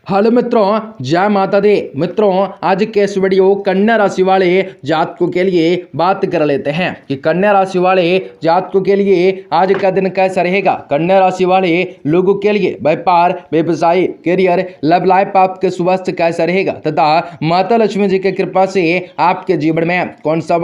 Hello मित्रों, जय माता दी। मित्रों, आज के इस वीडियो कन्या राशि वाले जातकों के लिए बात कर लेते हैं कि कन्या राशि वाले जातकों के लिए आज का दिन कैसा रहेगा। कन्या राशि वाले लोगों के लिए व्यापार, व्यवसाय, करियर, लव लाइफ आपके स्वास्थ्य कैसा रहेगा तथा माता लक्ष्मी जी की कृपा से आपके जीवन में कौन सा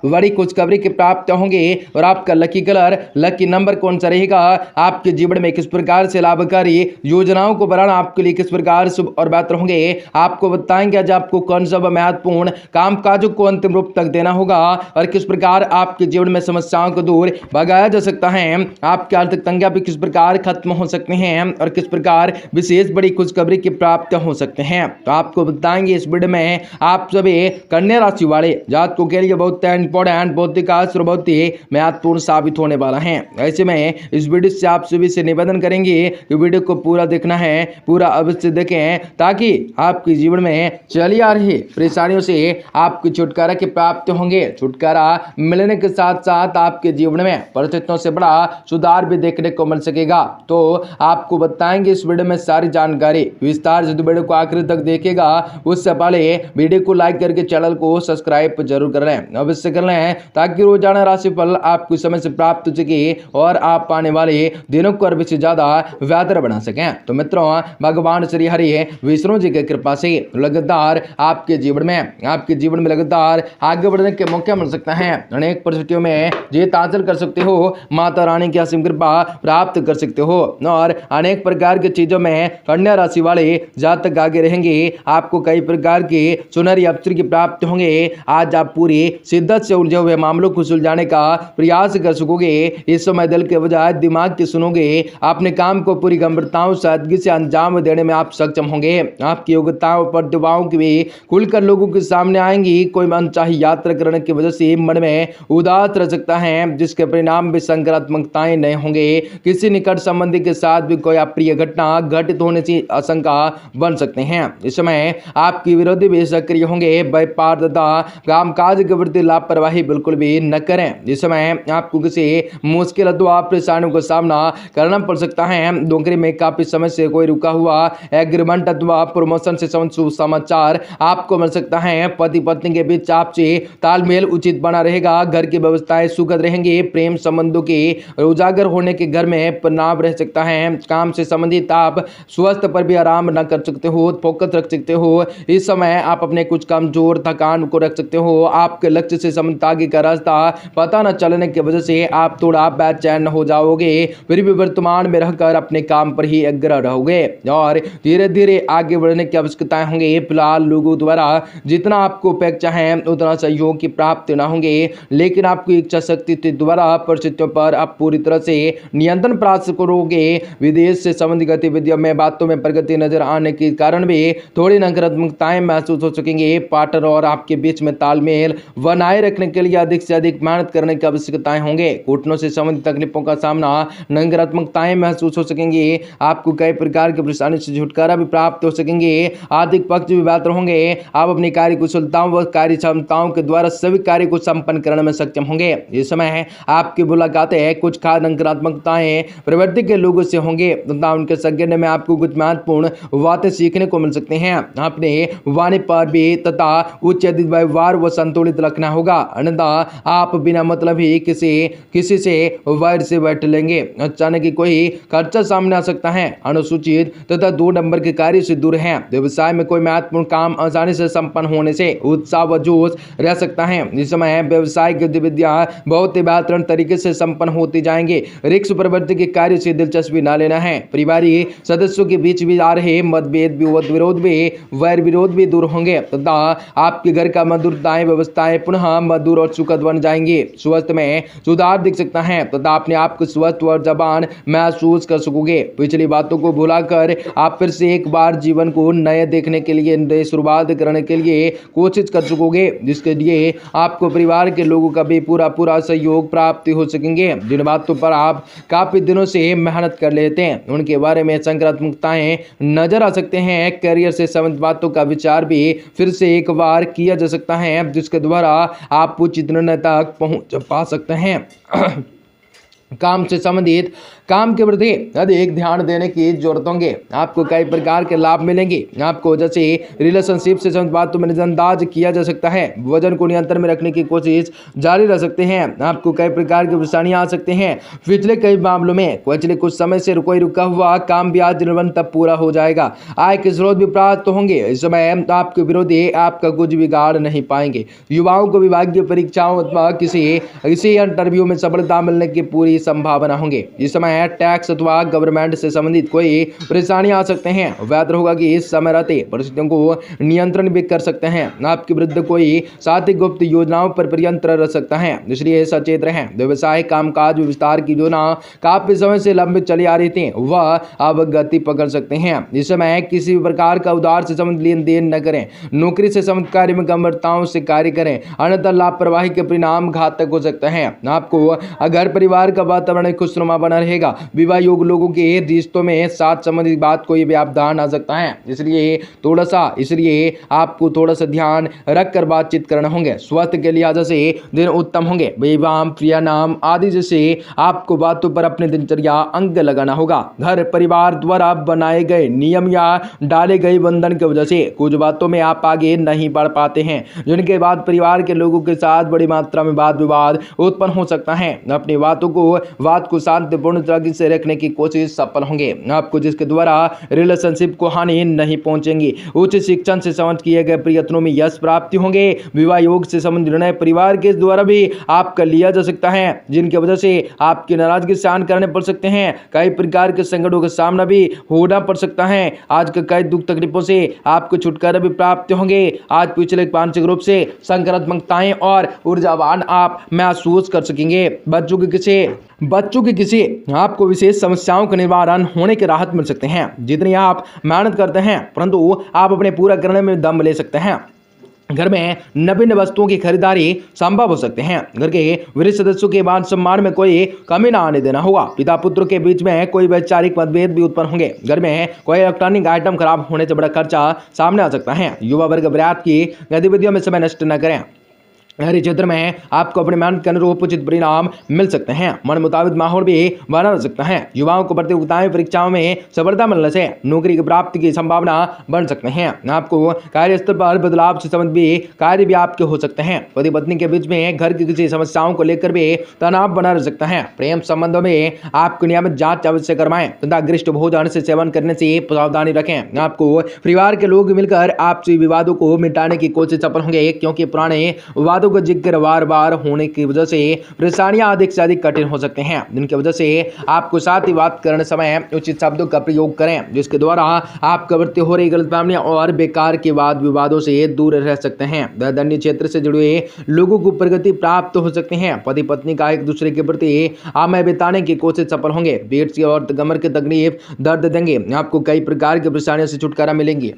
बड़ी खुशखबरी की प्राप्त होंगे और आपका लकी कलर, लकी नंबर कौन सा रहेगा। आपके जीवन में किस प्रकार से लाभकारी योजनाओं को बढ़ाना आपके लिए किस प्रकार शुभ और बेहतर होंगे, आपको बताएंगे। आज आपको कौन सा महत्वपूर्ण कामकाजों को अंतिम रूप तक देना होगा और किस प्रकार आपके जीवन में समस्याओं को दूर भगाया जा सकता है। आपकी आर्थिक तंगियां भी किस प्रकार खत्म हो सकती हैं और किस प्रकार विशेष बड़ी खुशखबरी की प्राप्त हो सकते हैं, तो आपको बताएंगे इस वीडियो में। आप सभी कन्या राशि वाले जातकों के लिए बहुत इंपॉर्टेंट, बहुत ही खास और बहुत ही महत्वपूर्ण साबित होने वाला है। ऐसे में इस वीडियो से आप सभी से निवेदन करेंगे कि वीडियो को पूरा देखना है, पूरा अवश्य देखें ताकि आपके जीवन में चली आ रही परेशानियों से आपको छुटकारा की प्राप्त होंगे। छुटकारा मिलने के साथ साथ आपके जीवन में परिस्थितियों से बड़ा सुधार भी देखने को मिल सकेगा। तो आपको बताएंगे इस वीडियो में सारी जानकारी विस्तार से। वीडियो को आखिर तक देखेगा, उससे पहले वीडियो को लाइक करके चैनल को सब्सक्राइब जरूर कर लें, अवश्य कर लें ताकि रोजाना राशिफल आपको समय से प्राप्त हो सके और आप आने वाले दिनों को और ज्यादा बेहतर बना सकें। तो मित्रों, भगवान श्री हरि विष्णु जी की कृपा से लगातार आपके जीवन में लगातार आगे बढ़ने के मौके मिल सकता है। अनेक परिस्थितियों में जीत हासिल कर सकते हो, माता रानी की असीम कृपा प्राप्त कर सकते हो और अनेक प्रकार की चीजों में कन्या राशि वाले जातक आगे रहेंगे। आपको कई प्रकार के सुनहरी अवसर की प्राप्त होंगे। आज आप पूरी शिद्दत से उलझे हुए मामलों को सुलझाने का प्रयास कर सकोगे। इस समय दिल के बजाय दिमाग की सुनोगे। अपने काम को पूरी गंभीरताओं सादगी से अंजाम देने में आप सक्षम होंगे। आपकी योग्यताओं प्रतिभाओं की भी खुलकर लोगों के सामने आएंगी। कोई अनचाही यात्रा करने की वजह से मन में उदास रह सकता है, जिसके परिणाम भी सकारात्मकताएं नहीं होंगे। किसी निकट संबंधी के साथ भी कोई अप्रिय घटना घटित होने की आशंका बन सकते हैं। इस समय आपकी विरोधी भी सक्रिय होंगे। व्यापार तथा कामकाज के प्रति लापरवाही बिल्कुल भी न करें। इस समय आपको किसी मुश्किल अथवा परेशानियों का सामना करना पड़ सकता है। नौकरी में काफी समय से कोई रुका हुआ एग्रीमेंट अथवा प्रमोशन से समाचार आपको मिल सकता है। पति पत्नी के बीच आपसे तालमेल उचित बना रहेगा। घर की व्यवस्थाएं सुखद रहेंगी। प्रेम संबंधों के उजागर होने के घर में तनाव रह सकता है। काम से संबंधित आप स्वास्थ्य पर भी आराम न कर सकते हो, फोकस रख सकते हो। इस समय आप अपने कुछ कमजोर थकान को रख सकते हो। आपके लक्ष्य से संबंधित आगे का रास्ता पता न चलने की वजह से आप थोड़ा बेचैन हो जाओगे। फिर भी वर्तमान में रहकर अपने काम पर ही अग्रह रहोगे और धीरे धीरे आगे बढ़ने की आवश्यकताएं होंगे। फिलहाल लोगों द्वारा जितना आपको अपेक्षा है उतना सहयोग की प्राप्ति न होंगे, लेकिन आपकी इच्छा शक्ति के द्वारा परिस्थितियों पर आप पूरी तरह से नियंत्रण प्राप्त करोगे। विदेश से संबंधित गतिविधियों में बातों में प्रगति नजर आने के कारण भी थोड़ी नकारात्मकताएं महसूस हो सकेंगे। पार्टनर और आपके बीच में तालमेल बनाए रखने के लिए अधिक से अधिक मेहनत करने की आवश्यकताएं होंगे। घुटनों से संबंधित तकलीफों का सामना, नकारात्मकताएं महसूस हो सकेंगी। आपको कई प्रकार की परेशानी से छुटकारा भी प्राप्त हो सकेंगे। आर्थिक पक्ष भी बेहतर होंगे। आप अपनी कार्य कुशलताओं व कार्य क्षमताओं के द्वारा सभी कार्य को संपन्न करने में सक्षम होंगे। इस समय आपकी मुलाकातें कुछ खास नकारात्मकताएं प्रवृत्ति के लोगों से होंगे तथा उनके संज्ञान में आपको कुछ महत्वपूर्ण बातें सीखने को मिल सकती हैं। अपने वाणी पर भी तथा उच्च व्यवहार व संतुलित रखना होगा, अन्यथा आप बिना मतलब ही किसी से वैर से बैठ लेंगे। अचानक कोई खर्चा सामने आ सकता है। अनुसूचित तथा 2 नंबर के कार्य से दूर हैं। व्यवसाय में कोई महत्वपूर्ण काम आसानी से संपन्न होने से उत्साह व जोश रह सकता है। इस समय व्यवसायिक गतिविधियां बहुत ही बेहतरीन तरीके से संपन्न होती जाएंगे। रिक्स प्रवृत्ति के कार्य से दिलचस्पी न लेना है। परिवारिक सदस्यों के बीच भी आ रहे मतभेद वैर विरोध भी दूर होंगे तथा आपके घर का मधुरताएं व्यवस्थाएं पुनः मधुर और सुखद बन जाएंगे। स्वास्थ्य में सुधार दिख सकता है तथा अपने आप को स्वस्थ और जवान महसूस कर सकोगे। पिछली बातों को भुलाकर आप फिर से एक बार जीवन को नए देखने के लिए, नए शुरुआत करने के लिए कोशिश कर सकोगे, जिसके लिए आपको परिवार के लोगों का भी पूरा सहयोग प्राप्त हो सकेंगे। जिन बातों पर आप काफी दिनों से मेहनत कर लेते हैं उनके बारे में सकारात्मकताएं नजर आ सकते हैं। करियर से संबंधित बातों का विचार भी फिर से एक बार किया जा सकता है, जिसके द्वारा आप उचित निर्णय तक पहुंच पा सकते हैं। काम से संबंधित काम के प्रति अधिक ध्यान देने की जरूरत होंगे। आपको कई प्रकार के लाभ मिलेंगे। आपको जैसे रिलेशनशिप से संबंधित बातों में नजरअंदाज किया जा सकता है, वजन को नियंत्रण में रखने की कोशिश जारी रख सकते हैं। आपको कई प्रकार की परेशानियां आ सकती हैं। पिछले कई मामलों में पिछले कुछ समय से कोई रुका हुआ काम भी आज निरंतर तब पूरा हो जाएगा। आय के स्रोत भी प्राप्त होंगे। इस समय आपके विरोधी आपका कुछ बिगाड़ नहीं पाएंगे। युवाओं को विभागीय परीक्षाओं अथवा किसी इंटरव्यू में सफलता मिलने की पूरी संभावना होंगे। इस समय टैक्स अथवा गवर्नमेंट से संबंधित कोई परेशानियां आ सकते हैं। बेहतर होगा कि इस समय रहते परिस्थितियों को नियंत्रण भी कर सकते हैं। आपके विरुद्ध कोई साथी गुप्त योजनाओं पर नियंत्रण रख सकता है, इसलिए सचेत रहें। व्यवसाय कामकाज विस्तार की योजना काफी समय से लंबित चली आ रही थी, वह अब गति पकड़ सकते हैं। इस समय किसी भी प्रकार का उधार से संबंधित लेन देन न करें। नौकरी से संबंधित कार्य में गंभीरताओं से कार्य करें, अन्यथा लापरवाही के परिणाम घातक हो सकते हैं। आपको घर परिवार का वातावरण खुशनुमा बना रहेगा। विवाह योग लोगों के रिश्तों में साथ संबंधित बात कोई व्यवधान आ सकता है, इसलिए आपको थोड़ा सा ध्यान रखकर बातचीत करना होंगे। स्वास्थ्य के लिहाज से दिन उत्तम होंगे। विवाह प्रिय नाम आदि जैसे आपको बातों पर अपने दिनचर्या अंग लगाना होगा। घर परिवार द्वारा बनाए गए नियम या डाले गए बंधन की वजह से कुछ बातों में आप आगे नहीं बढ़ पाते हैं, जिनके बाद परिवार के लोगों के साथ बड़ी मात्रा में वाद विवाद उत्पन्न हो सकता है। अपनी बात को शांतिपूर्ण तरीके से रखने की कोशिश सफल होंगे। आपको जिसके द्वारा रिलेशनशिप को हानि नहीं पहुंचेंगी। उच्च शिक्षण से समझ किए गए प्रयत्नों में यश प्राप्ति होंगे। विवाह योग से संबंधित निर्णय परिवार के द्वारा भी आपका लिया जा सकता है, जिनकी वजह से आपकी नाराजगी सहन करने पड़ सकते हैं। कई प्रकार के संकटों का सामना भी होना पड़ सकता है। आज के कई दुख तकलीफों से आपको छुटकारा भी प्राप्त होंगे। आज पिछले मानसिक रूप से सकारात्मकताएं और ऊर्जावान आप महसूस कर सकेंगे। बच्चों की किसी आपको विशेष समस्याओं का निवारण होने की राहत मिल सकते हैं। जितनी आप मेहनत करते हैं, परंतु आप अपने पूरा करने में दम ले सकते हैं। घर में नवीन वस्तुओं की खरीदारी संभव हो सकते हैं। घर के वरिष्ठ सदस्यों के मान सम्मान में कोई कमी न आने देना होगा। पिता पुत्र के बीच में कोई वैचारिक मतभेद भी उत्पन्न होंगे। घर में कोई इलेक्ट्रॉनिक आइटम खराब होने से बड़ा खर्चा सामने आ सकता है। युवा वर्ग व्यापार की गतिविधियों में समय नष्ट न करें। हर क्षेत्र में आपको अपने मेहनत के अनुरूप उचित परिणाम मिल सकते हैं। मन मुताबिक माहौल भी बना रह सकता है। युवाओं को प्रतियोगिताएं परीक्षाओं में सफलता मिलने से नौकरी की प्राप्ति की संभावना बन सकते हैं। आपको कार्यस्थल पर बदलाव से संबंधित भी कार्य भी आपके हो सकते हैं। पति पत्नी के बीच में घर की किसी समस्याओं को लेकर भी तनाव बना रह सकता है। प्रेम संबंधों में आपको नियमित जांच अवश्य करवाएं तथा गरिष्ठ भोजन से सेवन करने से सावधानी रखें। आपको परिवार के लोग मिलकर आपसी विवादों को मिटाने की कोशिश सफल होंगे, क्योंकि पुराने विवादों को जिक्र बार बार होने की वजह से परेशानियां अधिक से अधिक कठिन हो सकते हैं, जिनकी वजह से आपको साथ ही बात करने समय उचित शब्दों का प्रयोग करें, जिसके द्वारा आपका बढ़ती हो रही गलतफहमियां और बेकार के वाद विवादों से दूर रह सकते हैं। धन्य क्षेत्र से जुड़े लोगों को प्रगति प्राप्त हो सकते हैं। पति पत्नी का एक दूसरे के प्रति समय बिताने की कोशिश सफल होंगे। पेट से और कमर की तकलीफ दर्द देंगे। आपको कई प्रकार की परेशानियों से छुटकारा मिलेंगी।